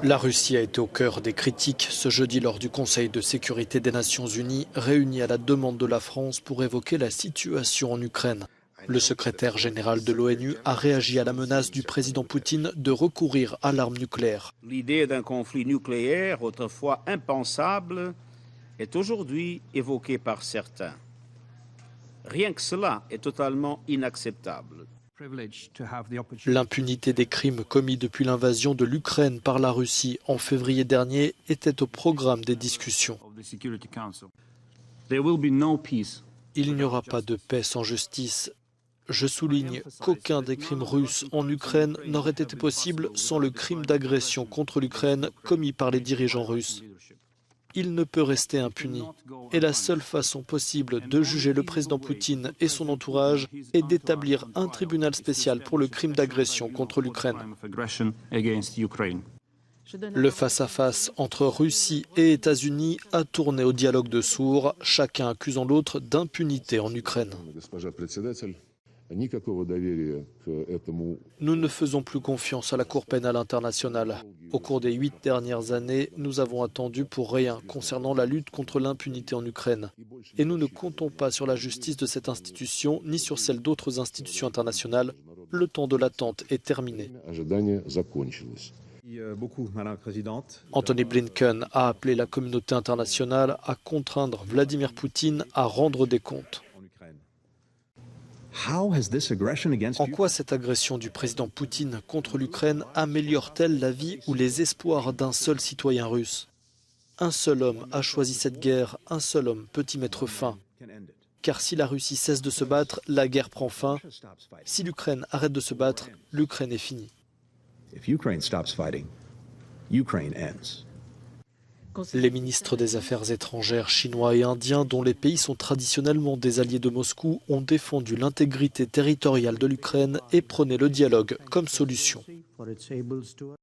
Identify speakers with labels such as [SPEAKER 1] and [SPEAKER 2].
[SPEAKER 1] La Russie a été au cœur des critiques ce jeudi lors du Conseil de sécurité des Nations Unies, réuni à la demande de la France pour évoquer la situation en Ukraine. Le secrétaire général de l'ONU a réagi à la menace du président Poutine de recourir à l'arme nucléaire.
[SPEAKER 2] L'idée d'un conflit nucléaire, autrefois impensable, est aujourd'hui évoquée par certains. Rien que cela est totalement inacceptable.
[SPEAKER 1] L'impunité des crimes commis depuis l'invasion de l'Ukraine par la Russie en février dernier était au programme des discussions. Il n'y aura pas de paix sans justice. Je souligne qu'aucun des crimes russes en Ukraine n'aurait été possible sans le crime d'agression contre l'Ukraine commis par les dirigeants russes. Il ne peut rester impuni. Et la seule façon possible de juger le président Poutine et son entourage est d'établir un tribunal spécial pour le crime d'agression contre l'Ukraine. Le face-à-face entre Russie et États-Unis a tourné au dialogue de sourds, chacun accusant l'autre d'impunité en Ukraine. Nous ne faisons plus confiance à la Cour pénale internationale. Au cours des 8 dernières années, nous avons attendu pour rien concernant la lutte contre l'impunité en Ukraine. Et nous ne comptons pas sur la justice de cette institution ni sur celle d'autres institutions internationales. Le temps de l'attente est terminé. Anthony Blinken a appelé la communauté internationale à contraindre Vladimir Poutine à rendre des comptes. En quoi cette agression du président Poutine contre l'Ukraine améliore-t-elle la vie ou les espoirs d'un seul citoyen russe? Un seul homme a choisi cette guerre, un seul homme peut y mettre fin. Car si la Russie cesse de se battre, la guerre prend fin. Si l'Ukraine arrête de se battre, l'Ukraine est finie. Les ministres des Affaires étrangères chinois et indiens, dont les pays sont traditionnellement des alliés de Moscou, ont défendu l'intégrité territoriale de l'Ukraine et prôné le dialogue comme solution.